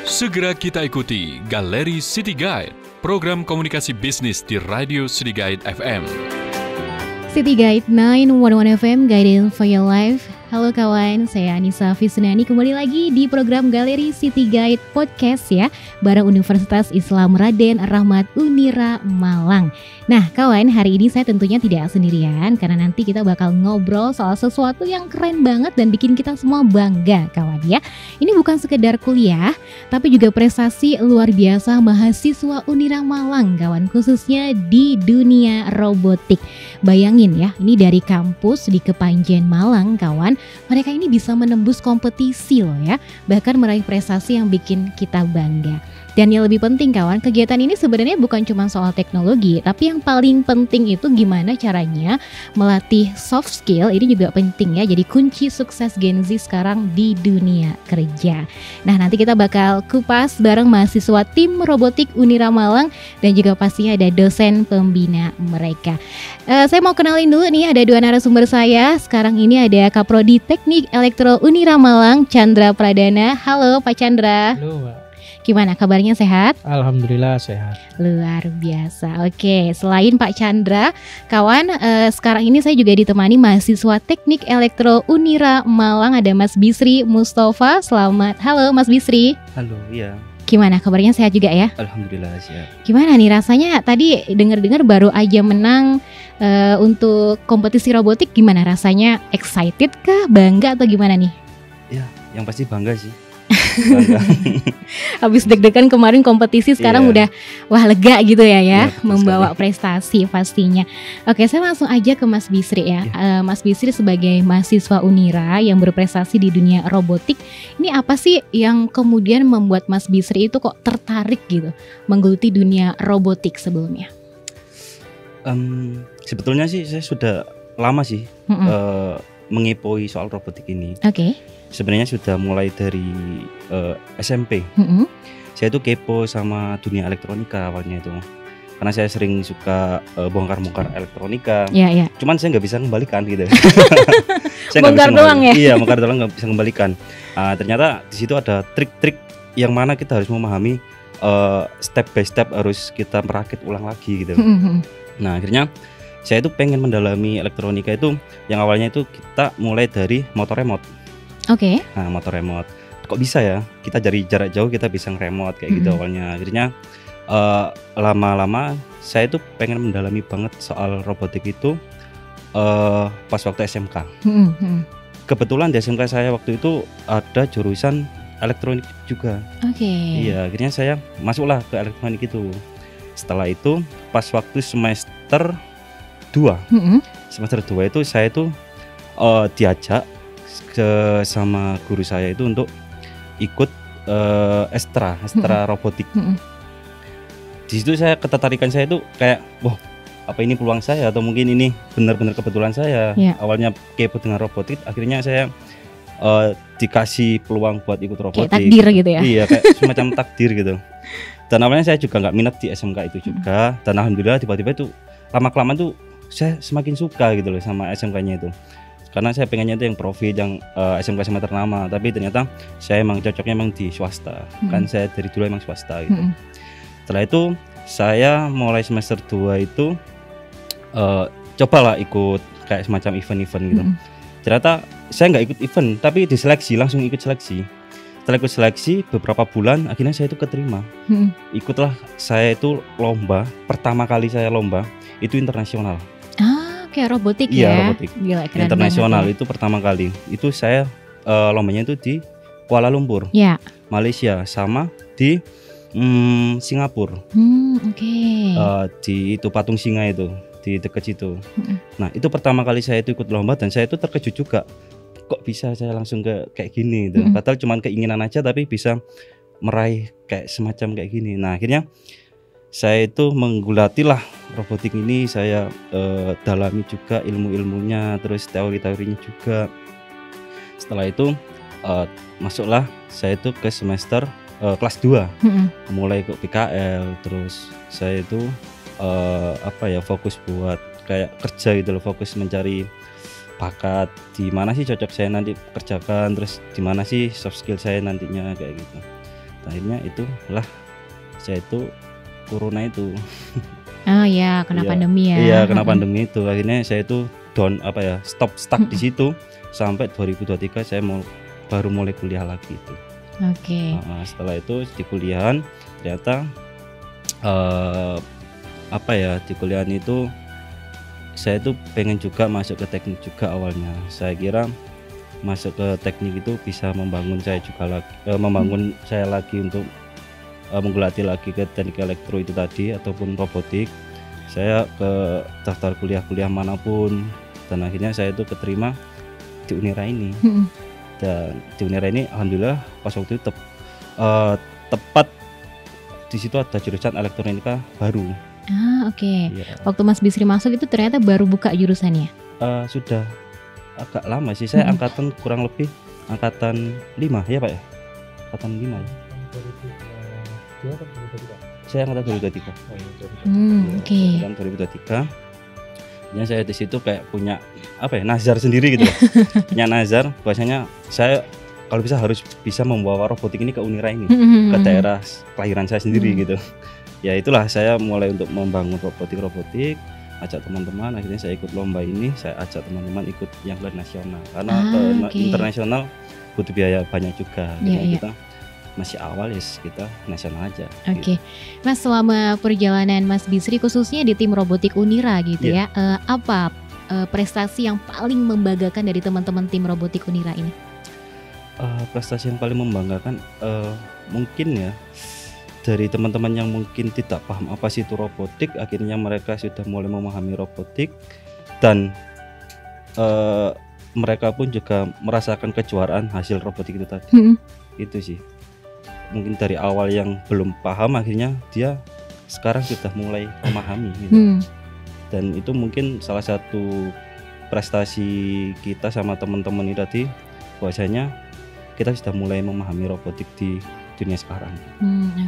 Segera kita ikuti Galeri City Guide, program komunikasi bisnis di Radio City Guide FM. City Guide 911 FM, Guiding for Your Life. Halo kawan, saya Anissa Fisnani kembali lagi di program Galeri City Guide Podcast ya, bareng Universitas Islam Raden Rahmat Unira Malang. Nah kawan, hari ini saya tentunya tidak sendirian karena nanti kita bakal ngobrol soal sesuatu yang keren banget dan bikin kita semua bangga kawan ya. Ini bukan sekedar kuliah, tapi juga prestasi luar biasa mahasiswa Unira Malang kawan, khususnya di dunia robotik. Bayangin ya, ini dari kampus di Kepanjen Malang kawan, mereka ini bisa menembus kompetisi loh ya, bahkan meraih prestasi yang bikin kita bangga. Dan yang lebih penting kawan, kegiatan ini sebenarnya bukan cuma soal teknologi, tapi yang paling penting itu gimana caranya melatih soft skill. Ini juga penting ya, jadi kunci sukses Gen Z sekarang di dunia kerja. Nah nanti kita bakal kupas bareng mahasiswa tim robotik Unira Malang dan juga pastinya ada dosen pembina mereka. Saya mau kenalin dulu nih, ada dua narasumber saya. Sekarang ini ada Kaprodi Teknik Elektro Unira Malang, Chandra Pradana. Halo Pak Chandra. Halo Mbak. Gimana kabarnya, sehat? Alhamdulillah sehat. Luar biasa. Oke, selain Pak Chandra, kawan, sekarang ini saya juga ditemani mahasiswa Teknik Elektro Unira Malang, ada Mas Bisri Mustafa. Selamat. Halo Mas Bisri. Halo, iya. Gimana kabarnya, sehat juga ya? Alhamdulillah sehat. Gimana nih rasanya? Tadi dengar-dengar baru aja menang untuk kompetisi robotik. Gimana rasanya? Excited kah? Bangga atau gimana nih? Ya, yang pasti bangga sih. Bangga. Habis deg-degan kemarin kompetisi, sekarang udah wah lega gitu ya, membawa prestasi pastinya. Oke, saya langsung aja ke Mas Bisri ya. Mas Bisri sebagai mahasiswa Unira yang berprestasi di dunia robotik, ini apa sih yang kemudian membuat Mas Bisri itu kok tertarik gitu menggeluti dunia robotik sebelumnya? Sebetulnya sih saya sudah lama sih mengepoi soal robotik ini. Oke. Sebenarnya sudah mulai dari SMP. Saya tuh kepo sama dunia elektronika awalnya itu, karena saya sering suka bongkar-bongkar elektronika. Iya. Cuman saya nggak bisa kembalikan gitu. Saya bongkar doang ya? Iya, bongkar doang nggak bisa kembalikan. Ternyata di situ ada trik-trik yang mana kita harus memahami step by step, harus kita merakit ulang lagi gitu. Nah akhirnya saya itu pengen mendalami elektronika itu, yang awalnya itu kita mulai dari motor remote. Oke. Nah motor remote, kok bisa ya kita dari jarak jauh kita bisa nge-remote kayak gitu awalnya. Akhirnya lama-lama saya itu pengen mendalami banget soal robotik itu pas waktu SMK. Kebetulan di SMK saya waktu itu ada jurusan elektronik juga. Oke. Iya, akhirnya saya masuklah ke elektronik itu. Setelah itu pas waktu semester 2 semester 2 itu saya itu diajak sama guru saya itu untuk ikut Estra robotik. Di situ saya, ketertarikan saya itu kayak wah, apa ini peluang saya atau mungkin ini benar-benar kebetulan saya. Awalnya kepo dengan robotik, akhirnya saya dikasih peluang buat ikut robotik. Kayak takdir gitu ya? Iya, kayak semacam takdir gitu. Dan awalnya saya juga nggak minat di SMK itu juga. Dan alhamdulillah tiba-tiba itu lama-kelamaan tuh saya semakin suka gitu loh sama SMK-nya itu. Karena saya pengennya itu yang profit, yang SMK ternama. Tapi ternyata saya emang cocoknya emang di swasta. Kan saya dari dulu emang swasta gitu. Setelah itu saya mulai semester 2 itu cobalah ikut kayak semacam event-event gitu. Ternyata saya nggak ikut event, tapi diseleksi, langsung ikut seleksi. Setelah ikut seleksi beberapa bulan, akhirnya saya itu keterima. Ikutlah saya itu lomba, pertama kali saya lomba itu internasional. Kayak robotik ya? Iya, robotik. Gila, keren internasional banget ya. Itu pertama kali. Itu saya lombanya itu di Kuala Lumpur, Malaysia, sama di Singapura. Oke. Di itu Patung Singa itu, di dekat situ. Nah itu pertama kali saya itu ikut lomba dan saya itu terkejut juga. Kok bisa saya langsung kayak gini gitu. Padahal cuma keinginan aja tapi bisa meraih kayak semacam kayak gini. Nah akhirnya saya itu menggulatilah robotik ini, saya dalami juga ilmu-ilmunya, terus teori-teorinya juga. Setelah itu masuklah saya itu ke semester kelas 2, mulai ke PKL, terus saya itu fokus buat kayak kerja gitu loh, fokus mencari bakat, di mana sih cocok saya nanti kerjakan, terus di mana sih soft skill saya nantinya kayak gitu. Akhirnya itulah saya itu corona itu. Oh ya, kena Iya. pandemi ya. Iya, kena pandemi itu. Akhirnya saya itu stuck di situ sampai 2023 saya baru mulai kuliah lagi itu. Oke. Setelah itu di kuliahan ternyata di kuliahan itu saya itu pengen juga masuk ke teknik juga awalnya. Saya kira masuk ke teknik itu bisa membangun saya juga lagi, membangun saya lagi untuk menggeluti lagi ke teknik elektro itu tadi ataupun robotik. Saya ke daftar kuliah-kuliah manapun dan akhirnya saya itu keterima di Unira ini. Dan di Unira ini alhamdulillah pas waktu itu tepat di situ ada jurusan elektronika baru. Oke. Ya. Waktu Mas Bisri masuk itu ternyata baru buka jurusannya. Sudah agak lama sih, saya angkatan kurang lebih angkatan 5 ya Pak ya? Angkatan 5 ya? Saya angkatan 2023. Oke. Angkatan 2023. Ya saya di situ kayak punya nazar sendiri gitu. Punya nazar bahwasanya saya kalau harus bisa membawa robotik ini ke Unira ini, ke daerah kelahiran saya sendiri gitu. Ya itulah saya mulai untuk membangun robotik, ajak teman-teman, akhirnya saya ikut lomba ini, saya ajak teman-teman ikut yang ke nasional karena internasional butuh biaya banyak juga. Kita masih awal ya kita nasional aja. Oke. Mas, selama perjalanan Mas Bisri khususnya di tim robotik Unira gitu ya, apa prestasi yang paling membanggakan dari teman-teman tim robotik Unira ini? Prestasi yang paling membanggakan mungkin ya dari teman-teman yang mungkin tidak paham apa sih itu robotik, akhirnya mereka sudah mulai memahami robotik dan mereka pun juga merasakan kejuaraan hasil robotik itu tadi. Itu sih mungkin dari awal yang belum paham, akhirnya dia sekarang sudah mulai memahami gitu. Dan itu mungkin salah satu prestasi kita sama teman-teman ini tadi, bahwasanya kita sudah mulai memahami robotik di dunia sekarang.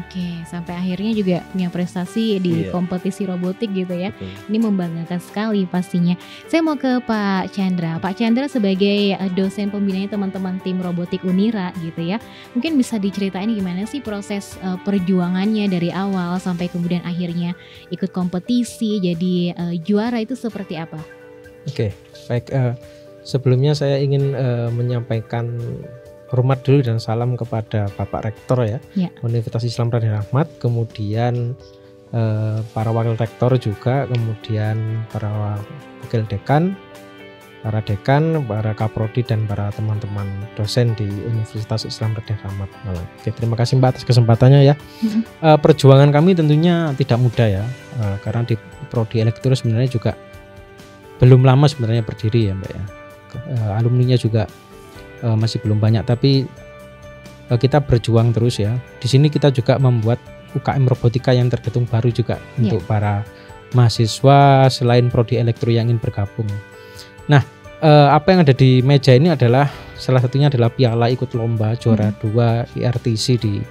Oke. Sampai akhirnya juga punya prestasi di kompetisi robotik gitu ya. Betul. Ini membanggakan sekali pastinya. Saya mau ke Pak Chandra. Pak Chandra sebagai dosen pembinanya teman-teman tim robotik Unira gitu ya. Mungkin bisa diceritain gimana sih proses perjuangannya dari awal sampai kemudian akhirnya ikut kompetisi jadi juara itu seperti apa? Oke, baik. Sebelumnya saya ingin menyampaikan hormat dulu dan salam kepada Bapak Rektor ya. Universitas Islam Raden Rahmat, kemudian para wakil rektor juga, kemudian para wakil dekan, para dekan, para kaprodi dan para teman-teman dosen di Universitas Islam Raden Rahmat. Oke, terima kasih Mbak atas kesempatannya ya. Perjuangan kami tentunya tidak mudah ya, karena di prodi elektro sebenarnya juga belum lama sebenarnya berdiri ya Mbak ya. Alumninya juga masih belum banyak, tapi kita berjuang terus ya. Di sini kita juga membuat UKM robotika yang terhitung baru juga untuk para mahasiswa selain prodi elektro yang ingin bergabung. Nah, apa yang ada di meja ini adalah salah satunya adalah piala ikut lomba juara 2 IRTC di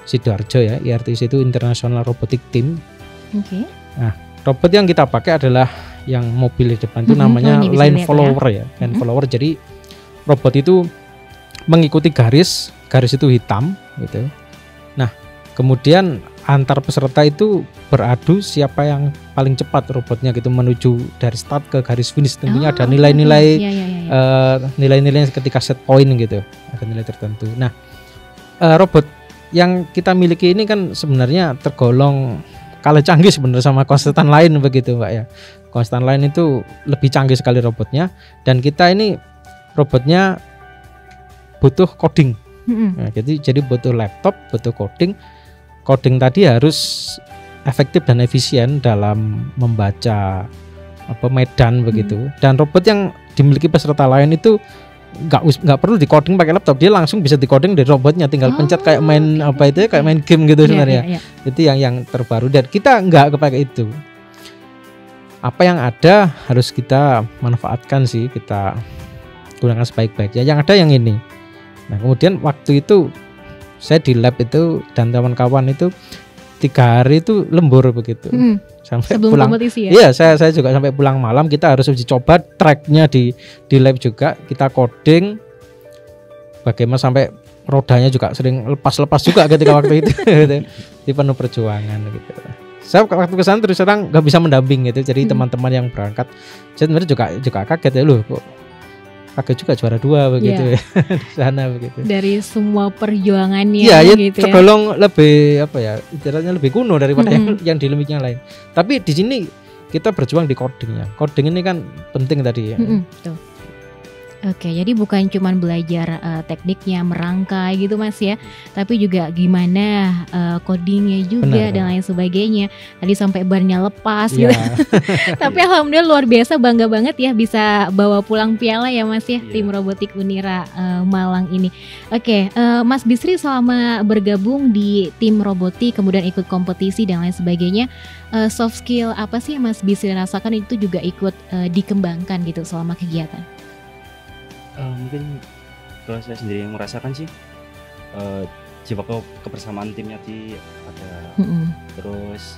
Sidoarjo ya. IRTC itu International Robotic Team. Nah, robot yang kita pakai adalah yang mobil di depan itu namanya line follower ya. Line follower, jadi robot itu mengikuti garis itu hitam gitu. Nah, kemudian antar peserta itu beradu siapa yang paling cepat robotnya gitu menuju dari start ke garis finish. Tentunya ada nilai-nilai nilai-nilai ketika set point gitu, ada nilai tertentu. Nah, robot yang kita miliki ini kan sebenarnya tergolong kalah canggih sebenarnya sama konstan lain begitu Mbak ya. Konstan lain itu lebih canggih sekali robotnya, dan kita ini robotnya butuh coding. Nah, jadi butuh laptop, butuh coding. Coding tadi harus efektif dan efisien dalam membaca medan begitu. Dan robot yang dimiliki peserta lain itu nggak perlu di-coding pakai laptop, dia langsung bisa di-coding dari robotnya, tinggal pencet kayak main kayak main game gitu sebenarnya. Itu yang terbaru, dan kita nggak kepakai itu. Apa yang ada harus kita manfaatkan sih, kita gunakan sebaik-baiknya. Yang ada yang ini. Nah, kemudian waktu itu saya di lab itu dan kawan-kawan itu 3 hari itu lembur begitu. Sampai sebelum pulang kompetisi ya? Iya, saya juga sampai pulang malam. Kita harus uji coba tracknya di lab juga. Kita coding bagaimana sampai rodanya juga sering lepas-lepas juga ketika waktu itu gitu. Di penuh perjuangan gitu. Saya waktu ke sana terus terang nggak bisa mendamping gitu. Jadi teman-teman yang berangkat sebenarnya juga kaget ya, loh kok kaget juga juara 2 begitu ya di sana begitu. Dari semua perjuangannya gitu tergolong lebih apa ya, istilahnya lebih kuno daripada yang di Limik yang lain. Tapi di sini kita berjuang di codingnya. Coding ini kan penting tadi ya. Betul. Oke, jadi bukan cuma belajar tekniknya merangkai gitu Mas ya, tapi juga gimana codingnya juga dan lain sebagainya. Tadi sampai bannya lepas gitu. Tapi alhamdulillah luar biasa, bangga banget ya bisa bawa pulang piala ya Mas ya, tim robotik Unira Malang ini. Oke, Mas Bisri selama bergabung di tim robotik kemudian ikut kompetisi dan lain sebagainya, soft skill apa sih yang Mas Bisri rasakan itu juga ikut dikembangkan gitu selama kegiatan? Mungkin kalau saya sendiri yang merasakan sih jiwa kebersamaan timnya ada, terus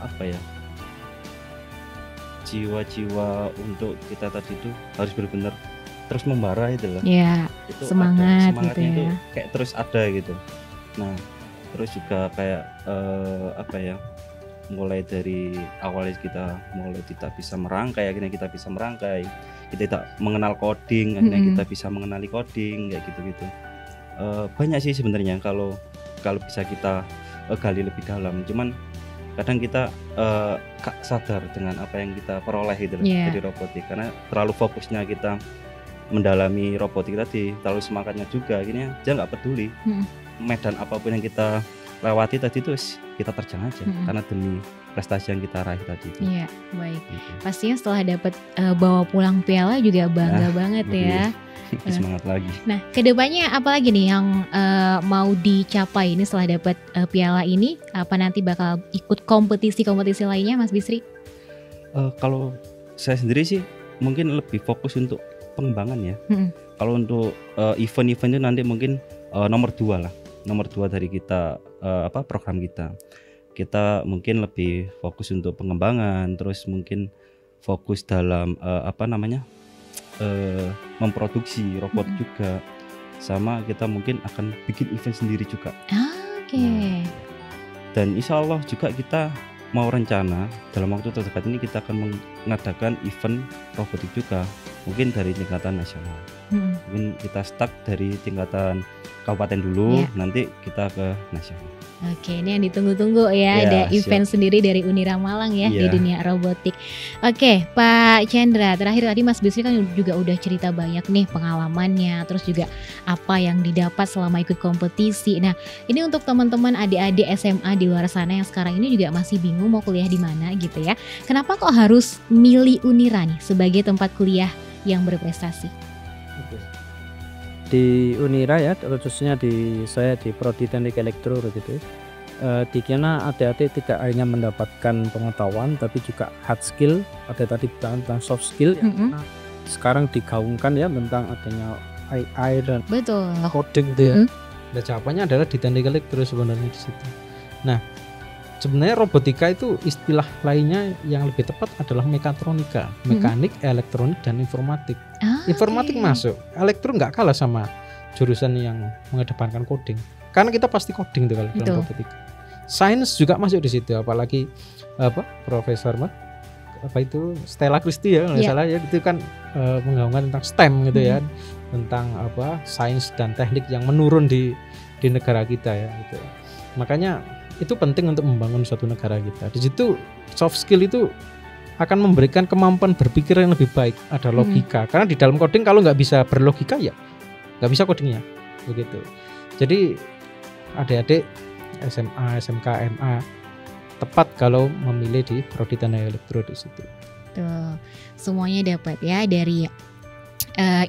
apa ya, jiwa-jiwa untuk kita tadi itu harus benar-benar terus membara itu loh. Itu semangatnya gitu itu kayak terus ada gitu. Nah terus juga kayak apa ya, mulai dari awalnya kita mulai tidak bisa merangkai, akhirnya kita bisa merangkai. Kita tidak mengenal coding, akhirnya kita bisa mengenali coding kayak gitu-gitu. Banyak sih sebenarnya kalau bisa kita gali lebih dalam. Cuman kadang kita sadar dengan apa yang kita peroleh gitu dari robotik, karena terlalu fokusnya kita mendalami robotik tadi, terlalu semangatnya juga, akhirnya dia nggak peduli medan apapun yang kita lewati tadi itu kita terjang aja karena demi prestasi yang kita raih tadi itu. Iya, baik. Gitu. Pastinya setelah dapat bawa pulang piala juga bangga banget ya. Semangat lagi. Nah, kedepannya apa lagi nih yang mau dicapai ini setelah dapat piala ini? Apa nanti bakal ikut kompetisi-kompetisi lainnya, Mas Bisri? Kalau saya sendiri sih mungkin lebih fokus untuk pengembangan ya. Kalau untuk event-event itu nanti mungkin nomor 2 lah. Nomor 2 dari kita program kita mungkin lebih fokus untuk pengembangan, terus mungkin fokus dalam memproduksi robot juga, sama kita mungkin akan bikin event sendiri juga. Dan insya Allah juga kita mau rencana dalam waktu terdekat ini kita akan mengadakan event robotik juga, mungkin dari tingkatan nasional. Mungkin kita start dari tingkatan kabupaten dulu, nanti kita ke nasional. Oke, ini yang ditunggu-tunggu ya, ada event sendiri dari Unira Malang ya di dunia robotik. Oke, Pak Chandra, terakhir tadi Mas Bisri kan juga udah cerita banyak nih pengalamannya, terus juga apa yang didapat selama ikut kompetisi. Nah, ini untuk teman-teman adik-adik SMA di luar sana yang sekarang ini juga masih bingung mau kuliah di mana gitu ya. Kenapa kok harus milih Unira nih sebagai tempat kuliah yang berprestasi? Di Unira ya, khususnya saya di Prodi Teknik Elektro gitu. Dikira adik-adik tidak hanya mendapatkan pengetahuan tapi juga hard skill, ada tadi tentang soft skill yang sekarang digaungkan ya tentang adanya AI dan coding gitu ya. Dan jawabannya adalah di Teknik Elektro sebenarnya di situ. Nah, sebenarnya robotika itu istilah lainnya yang lebih tepat adalah mekatronika, mekanik, elektronik, dan informatik. Informatik masuk, elektro nggak kalah sama jurusan yang mengedepankan coding, karena kita pasti coding tuh kalau dalam robotika. Sains juga masuk di situ, apalagi Profesor Stella Christie ya, nggak salah ya, itu kan menggaungkan tentang STEM gitu ya, tentang sains dan teknik yang menurun di negara kita ya gitu. Makanya itu penting untuk membangun suatu negara kita. Di situ soft skill itu akan memberikan kemampuan berpikir yang lebih baik, ada logika. Karena di dalam coding kalau nggak bisa berlogika ya nggak bisa codingnya, begitu. Jadi adik-adik SMA, SMK, MA tepat kalau memilih di Prodi Teknik Elektro di situ. Tuh, semuanya dapat ya dari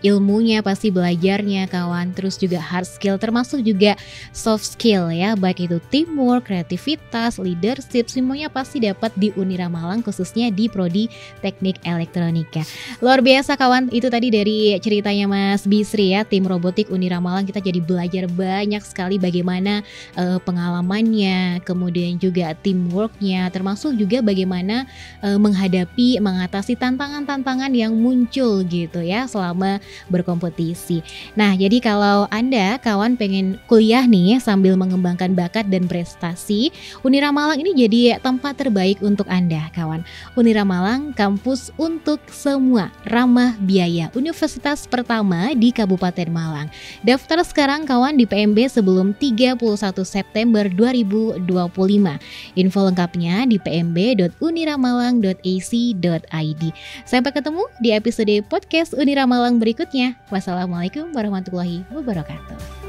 ilmunya, pasti belajarnya kawan, terus juga hard skill termasuk juga soft skill ya, baik itu teamwork, kreativitas, leadership, semuanya pasti dapat di Unira Malang, khususnya di Prodi Teknik Elektronika. Luar biasa kawan, itu tadi dari ceritanya Mas Bisri ya, tim robotik Unira Malang. Kita jadi belajar banyak sekali bagaimana pengalamannya, kemudian juga teamworknya, termasuk juga bagaimana mengatasi tantangan-tantangan yang muncul gitu ya selama sama-sama berkompetisi. Nah, jadi kalau Anda kawan pengen kuliah nih sambil mengembangkan bakat dan prestasi, Unira Malang ini jadi tempat terbaik untuk Anda kawan. Unira Malang, kampus untuk semua, ramah biaya, universitas pertama di Kabupaten Malang. Daftar sekarang kawan di PMB sebelum 31 September 2025. Info lengkapnya di pmb.uniramalang.ac.id. Sampai ketemu di episode podcast Unira Malang berikutnya. Wassalamualaikum warahmatullahi wabarakatuh.